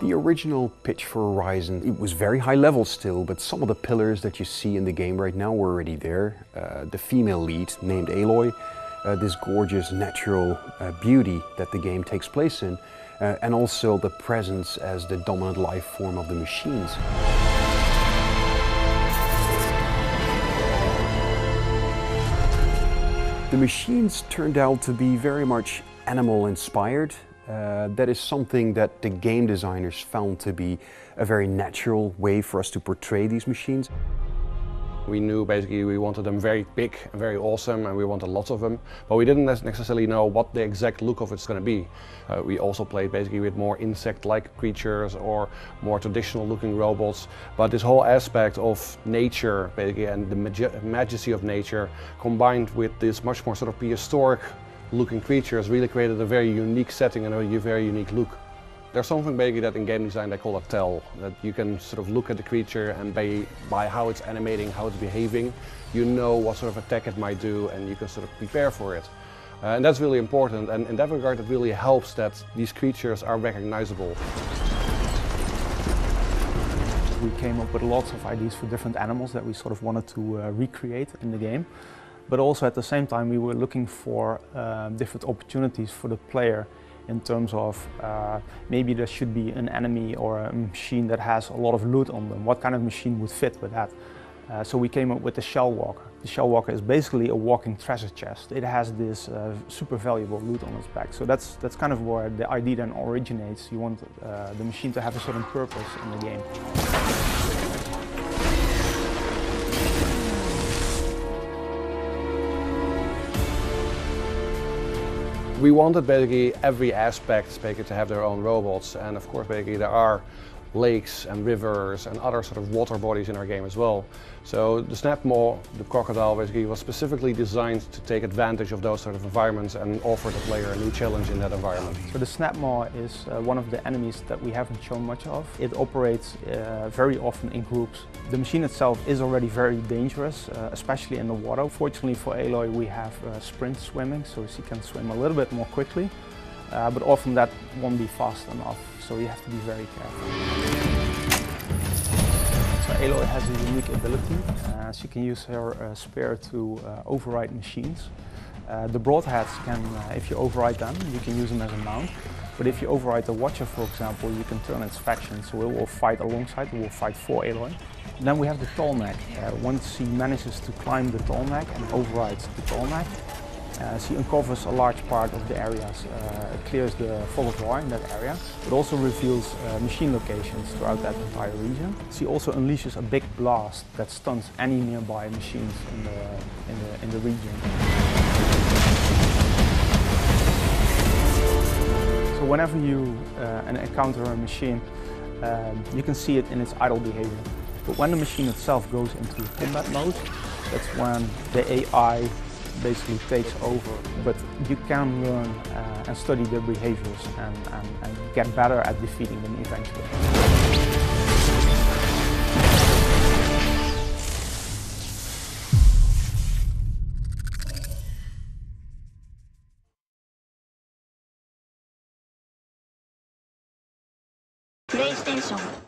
The original pitch for Horizon, it was very high level still, but some of the pillars that you see in the game right now were already there. The female lead, named Aloy, this gorgeous natural beauty that the game takes place in, and also the presence as the dominant life form of the machines. The machines turned out to be very much animal inspired. That is something that the game designers found to be a very natural way for us to portray these machines. We knew basically we wanted them very big and very awesome, and we wanted lots of them, but we didn't necessarily know what the exact look of it's going to be. We also played basically with more insect-like creatures or more traditional looking robots, but this whole aspect of nature basically and the majesty of nature combined with this much more sort of prehistoric looking creatures really created a very unique setting and a very unique look. There's something basically that in game design they call a tell, that you can sort of look at the creature and by how it's animating, how it's behaving, you know what sort of attack it might do and you can sort of prepare for it. And that's really important, and in that regard it really helps that these creatures are recognizable. We came up with lots of ideas for different animals that we sort of wanted to recreate in the game. But also at the same time we were looking for different opportunities for the player in terms of maybe there should be an enemy or a machine that has a lot of loot on them. What kind of machine would fit with that? So we came up with the Shell Walker. The Shell Walker is basically a walking treasure chest. It has this super valuable loot on its back. So that's kind of where the idea then originates. You want the machine to have a certain purpose in the game. We wanted basically every aspect basically to have their own robots, and of course basically there are lakes and rivers and other sort of water bodies in our game as well. So the Snapmaw, the crocodile, basically was specifically designed to take advantage of those sort of environments and offer the player a new challenge in that environment. So the Snapmaw is one of the enemies that we haven't shown much of. It operates very often in groups. The machine itself is already very dangerous, especially in the water. Fortunately for Aloy we have sprint swimming, so she can swim a little bit more quickly. But often that won't be fast enough, so you have to be very careful. So Aloy has a unique ability. She can use her spear to override machines. The broadheads can, if you override them, you can use them as a mount. But if you override the Watcher, for example, you can turn its faction, so it will fight alongside, it will fight for Aloy. Then we have the tall neck. Once she manages to climb the tall neck and overrides the tall neck, she uncovers a large part of the areas. It clears the fog of war in that area, but also reveals machine locations throughout that entire region. She also unleashes a big blast that stuns any nearby machines in the region. So whenever you encounter a machine, you can see it in its idle behavior. But when the machine itself goes into combat mode, that's when the AI basically takes over, but you can learn and study their behaviors and get better at defeating them eventually. PlayStation